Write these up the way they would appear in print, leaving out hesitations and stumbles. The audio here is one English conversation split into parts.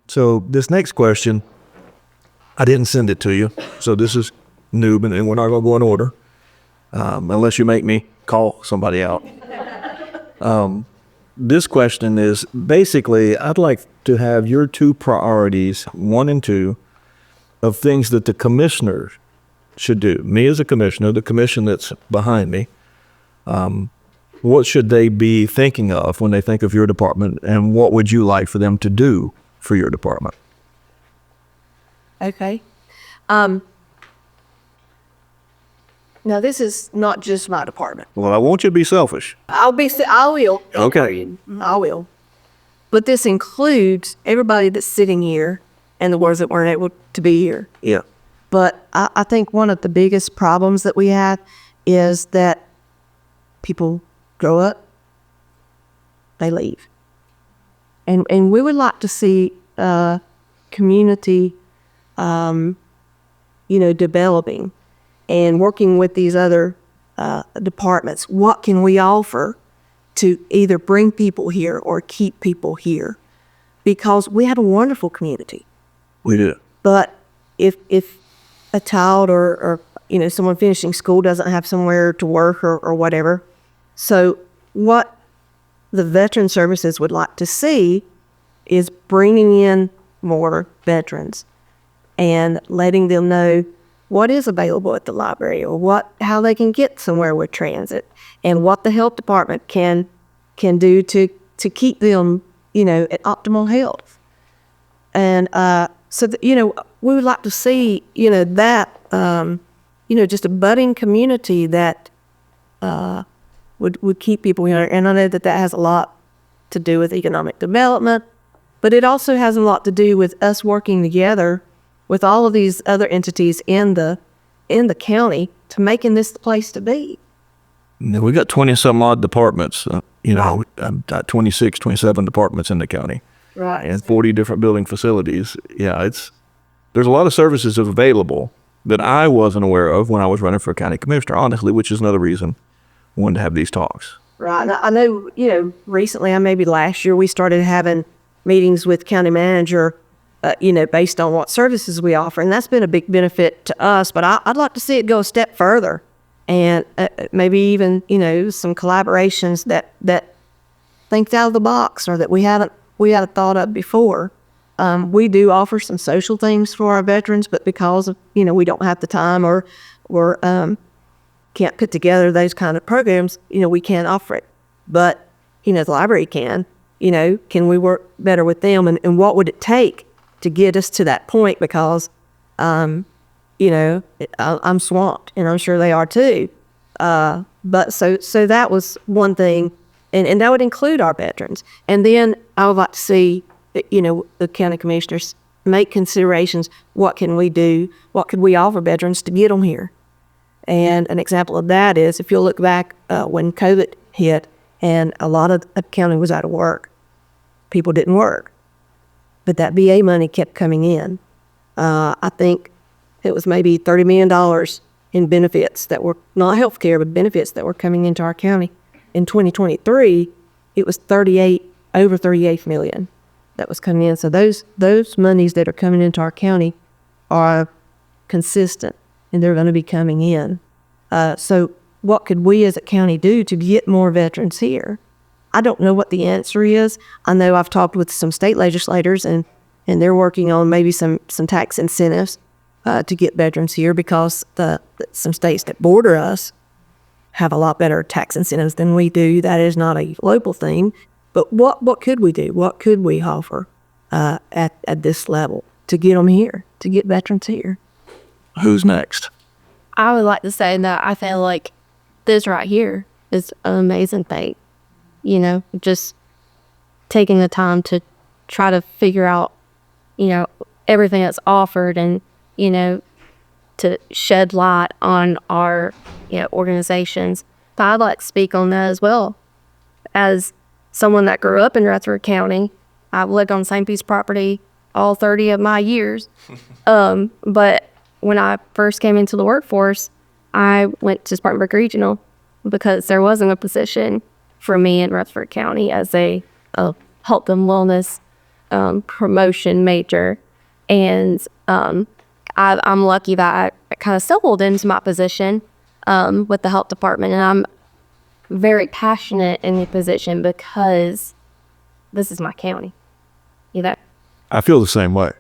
So this next question, I didn't send it to you, so this is new, and we're not going to go in order unless you make me call somebody out. This question is basically, I'd like to have your two priorities, 1 and 2, of things that the commissioners should do. Me as a commissioner, the commission that's behind me, what should they be thinking of when they think of your department, and what would you like for them to do for your department? Okay. Now, this is not just my department. Well, I want you to be selfish. I will. Okay. I will. But this includes everybody that's sitting here and the ones that weren't able to be here. Yeah. But I think one of the biggest problems that we have is that people grow up, they leave. And we would like to see community, developing and working with these other departments. What can we offer to either bring people here or keep people here? Because we have a wonderful community. We do. But if a child or someone finishing school doesn't have somewhere to work or whatever, so what the Veteran Services would like to see is bringing in more veterans and letting them know what is available at the library, or how they can get somewhere with transit, and what the health department can do to keep them, at optimal health. And we would like to see, that, just a budding community that would keep people here. And I know that has a lot to do with economic development, but it also has a lot to do with us working together with all of these other entities in the county to making this the place to be. We got 20 some odd departments, 26, 27 departments in the county. Right. And 40 different building facilities. Yeah, there's a lot of services available that I wasn't aware of when I was running for county commissioner, honestly, which is another reason I wanted to have these talks. Right. And I know, recently, maybe last year, we started having meetings with county manager, based on what services we offer. And that's been a big benefit to us. But I'd like to see it go a step further, and maybe even, some collaborations that think out of the box, or that we haven't thought of before. We do offer some social things for our veterans, but because of, we don't have the time or can't put together those kind of programs, we can't offer it. But, the library can we work better with them, and what would it take to get us to that point? Because, I'm swamped, and I'm sure they are too. But so that was one thing, and that would include our veterans. And then I would like to see, the county commissioners make considerations. What can we do? What could we offer veterans to get them here? And an example of that is, if you'll look back when COVID hit and a lot of the county was out of work, people didn't work, but that VA money kept coming in. I think it was maybe $30 million in benefits that were not health care, but benefits that were coming into our county. In 2023, it was over 38 million that was coming in. So those monies that are coming into our county are consistent, and they're going to be coming in. So what could we as a county do to get more veterans here? I don't know what the answer is. I know I've talked with some state legislators, and they're working on maybe some tax incentives to get veterans here, because some states that border us have a lot better tax incentives than we do. That is not a local thing. But what could we do? What could we offer at this level to get them here, to get veterans here? Who's next? I would like to say that I feel like this right here is an amazing thing. Just taking the time to try to figure out, everything that's offered, and, to shed light on our, organizations. But I'd like to speak on that as well. As someone that grew up in Rutherford County, I've lived on the same piece of property all 30 of my years. But when I first came into the workforce, I went to Spartanburg Regional because there wasn't a position for me in Rutherford County as a health and wellness promotion major, and I'm lucky that I kind of stumbled into my position with the health department, and I'm very passionate in the position because this is my county. You know, I feel the same way.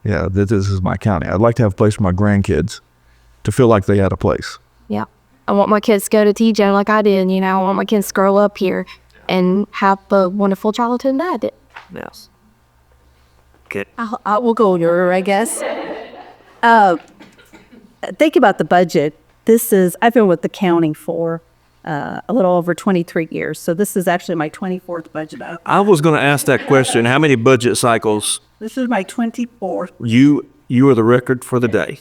Yeah, this is my county. I'd like to have a place for my grandkids to feel like they had a place. yeah. I want my kids to go to TJ like I did. You know, I want my kids to grow up here and have a wonderful childhood that I did. Yes. Okay. I will go over, I guess. Think about the budget. I've been with the county for a little over 23 years. So this is actually my 24th budget. I was going to ask that question. How many budget cycles? This is my 24th. You are the record for the day.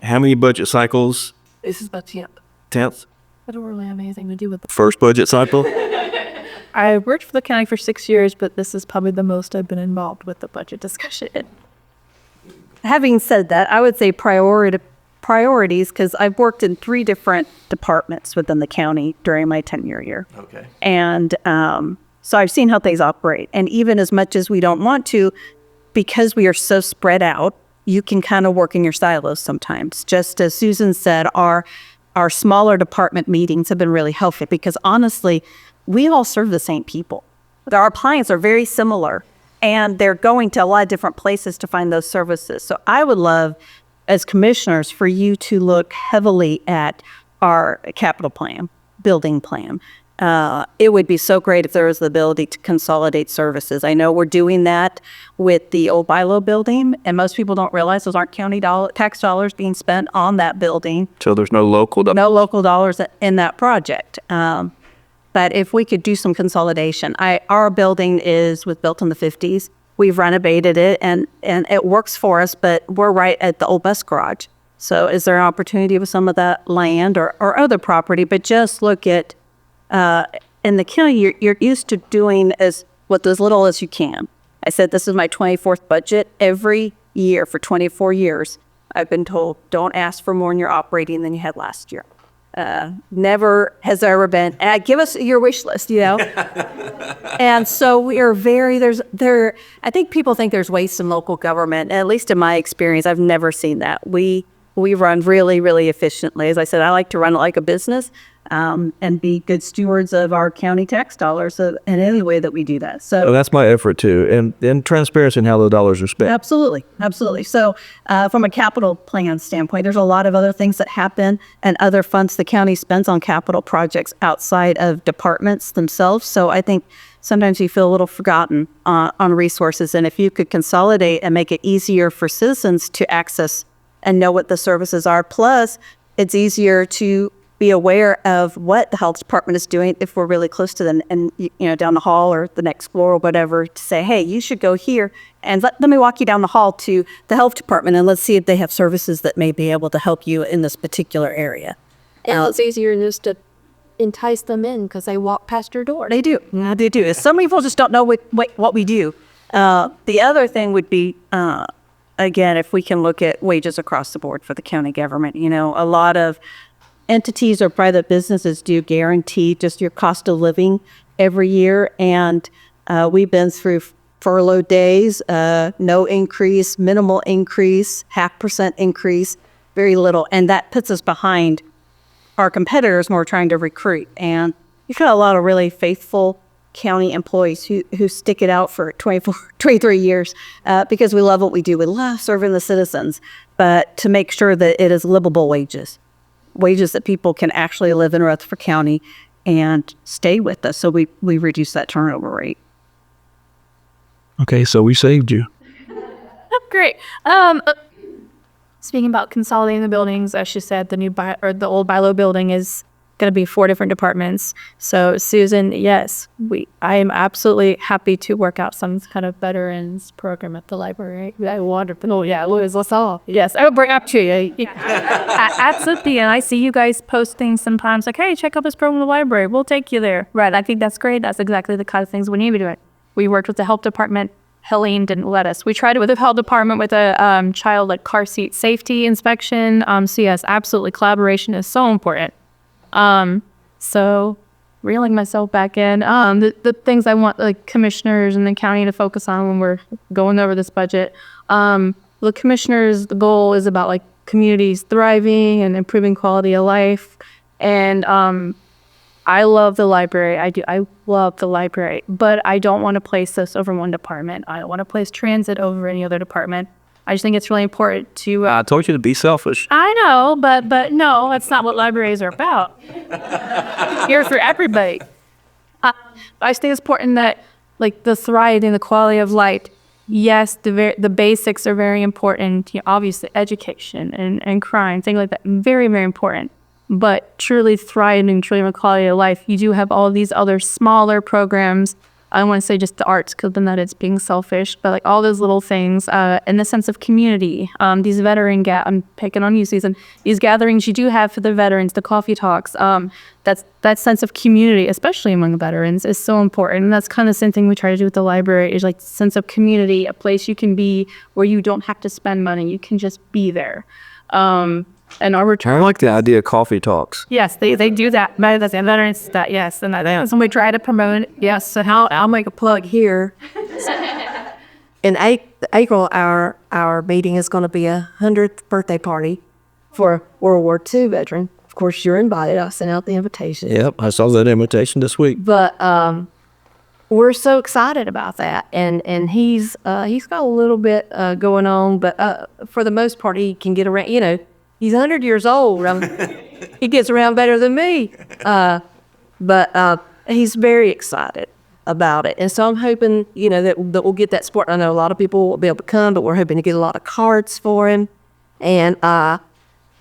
How many budget cycles? This is about 10th. 10th? What a really amazing to do with. First budget cycle? I worked for the county for 6 years, but this is probably the most I've been involved with the budget discussion. Having said that, I would say priorities, because I've worked in 3 different departments within the county during my tenure here. Okay. And so I've seen how things operate. And even as much as we don't want to, because we are so spread out, you can kind of work in your silos sometimes. Just as Susan said, our smaller department meetings have been really helpful because honestly, we all serve the same people. Our clients are very similar and they're going to a lot of different places to find those services. So I would love, as commissioners, for you to look heavily at our capital plan, building plan. It would be so great if there was the ability to consolidate services. I know we're doing that with the old Bilo building, and most people don't realize those aren't county tax dollars being spent on that building. So there's no local? No local dollars in that project. But if we could do some consolidation. Our building was built in the 50s. We've renovated it, and it works for us, but we're right at the old bus garage. So is there an opportunity with some of that land or other property? But just look at in the county, you're used to doing as little as you can. I said this is my 24th budget. Every year for 24 years, I've been told, don't ask for more in your operating than you had last year. Never has there ever been, give us your wish list, you know? And so we are I think people think there's waste in local government. And at least in my experience, I've never seen that. We run really, really efficiently. As I said, I like to run it like a business. And be good stewards of our county tax dollars in any way that we do that. So that's my effort too, and transparency in how the dollars are spent. Absolutely. So from a capital plan standpoint, there's a lot of other things that happen and other funds the county spends on capital projects outside of departments themselves. So I think sometimes you feel a little forgotten on resources. And if you could consolidate and make it easier for citizens to access and know what the services are, plus it's easier to be aware of what the health department is doing if we're really close to them and, down the hall or the next floor or whatever, to say, hey, you should go here and let me walk you down the hall to the health department and let's see if they have services that may be able to help you in this particular area. And it's easier just to entice them in because they walk past your door. They do. Yeah, they do. Some people just don't know what we do. The other thing would be, again, if we can look at wages across the board for the county government. A lot of entities or private businesses do guarantee just your cost of living every year. And we've been through furlough days, no increase, minimal increase, 0.5% increase, very little. And that puts us behind our competitors when we're trying to recruit. And you've got a lot of really faithful county employees who stick it out for 23 years because we love what we do. We love serving the citizens, but to make sure that it is livable wages that people can actually live in Rutherford County and stay with us. So we reduce that turnover rate. Okay, so we saved you. Oh, great. Speaking about consolidating the buildings, as she said, the old Bilo building is going to be 4 different departments. So Susan, yes, I am absolutely happy to work out some kind of veterans program at the library. Wonderful. Oh yeah, let's all. Yes, I will bring up to you. Yeah. Absolutely. And I see you guys post things sometimes like, hey, check out this program in the library. We'll take you there. Right. I think that's great. That's exactly the kind of things we need to be doing. We worked with the health department. Helene didn't let us. We tried it with the health department with a child like car seat safety inspection. So yes, absolutely. Collaboration is so important. So reeling myself back in. The things I want like commissioners and the county to focus on when we're going over this budget. The commissioners, the goal is about like communities thriving and improving quality of life. And I love the library. I love the library, but I don't want to place this over one department. I don't want to place transit over any other department. I just think it's really important to. I told you to be selfish. I know, but no, that's not what libraries are about. Here for everybody. I just think it's important that like the thriving, the quality of life. Yes, the basics are very important. You know, obviously, education and crime, things like that, very, very important. But truly thriving, truly quality of life, you do have all these other smaller programs. I don't want to say just the arts, because then that it's being selfish, but like all those little things, in the sense of community. These I'm picking on you, Susan. These gatherings you do have for the veterans, the coffee talks. That sense of community, especially among veterans, is so important. And that's kind of the same thing we try to do with the library. Is like sense of community, a place you can be where you don't have to spend money, you can just be there. And our return. I like the idea of coffee talks. Yes, they do that. That's the veterans that, yes. And that's when we try to promote it. Yes, so I'll make a plug here. In April, our meeting is going to be a 100th birthday party for a World War II veteran. Of course, you're invited. I sent out the invitation. Yep, I saw that invitation this week. But we're so excited about that, and he's got a little bit going on, but for the most part, he can get around. You know, he's 100 years old. He gets around better than me, but he's very excited about it, and so I'm hoping that we'll get that support. I know a lot of people won't be able to come, but we're hoping to get a lot of cards for him, and our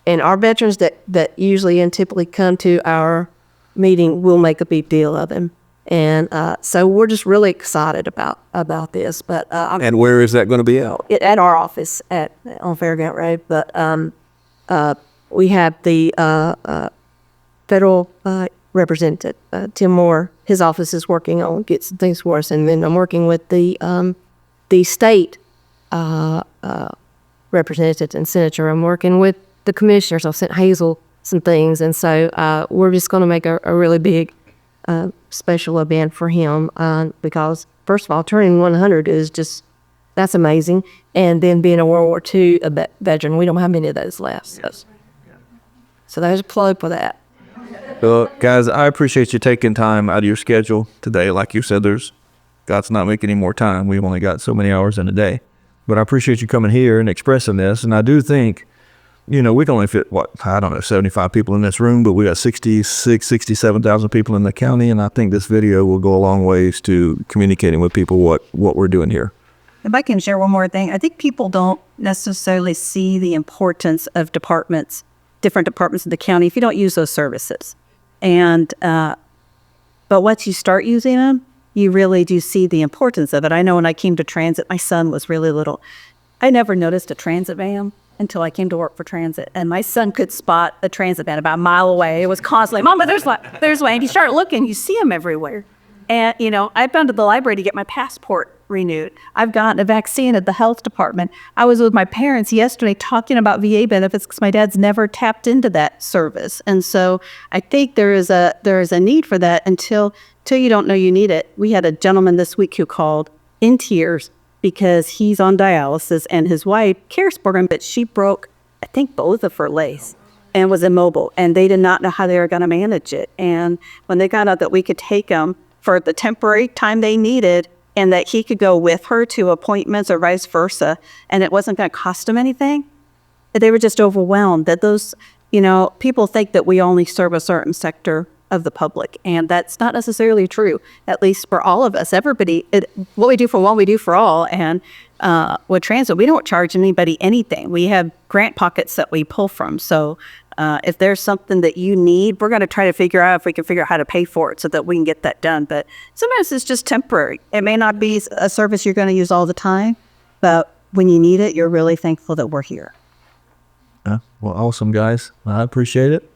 veterans that usually and typically come to our meeting will make a big deal of him. And so we're just really excited about this. But And where is that going to be out? At our office on Fairground Road. But we have the federal representative, Tim Moore. His office is working on getting some things for us. And then I'm working with the state representative and senator. I'm working with the commissioners. I've sent Hazel some things. And so we're just going to make a really big special event for him because, first of all, turning 100 is just, that's amazing. And then being a World War II veteran, we don't have many of those left. So there's a plug for that. Well, guys, I appreciate you taking time out of your schedule today. Like you said, God's not making any more time. We've only got so many hours in a day. But I appreciate you coming here and expressing this. And I do think, we can only fit, 75 people in this room, but we got 67,000 people in the county. And I think this video will go a long ways to communicating with people what we're doing here. If I can share one more thing, I think people don't necessarily see the importance of different departments of the county if you don't use those services. And, but once you start using them, you really do see the importance of it. I know when I came to transit, my son was really little. I never noticed a transit van until I came to work for transit. And my son could spot a transit van about a mile away. It was constantly, Mama, there's one. And you start looking, you see them everywhere. And, I've gone to the library to get my passport renewed. I've gotten a vaccine at the health department. I was with my parents yesterday talking about VA benefits because my dad's never tapped into that service. And so I think there is a need for that until you don't know you need it. We had a gentleman this week who called in tears because he's on dialysis and his wife cares for him, but she broke, I think, both of her legs and was immobile, and they did not know how they were going to manage it. And when they got out that we could take him for the temporary time they needed and that he could go with her to appointments or vice versa, and it wasn't going to cost him anything, they were just overwhelmed that those, people think that we only serve a certain sector of the public, and that's not necessarily true, at least for all of us. Everybody, what we do for one, we do for all. And with transit, we don't charge anybody anything. We have grant pockets that we pull from. So if there's something that you need, we're going to try to figure out if we can figure out how to pay for it so that we can get that done. But sometimes it's just temporary. It may not be a service you're going to use all the time, but when you need it, you're really thankful that we're here. Well, awesome, guys. I appreciate it.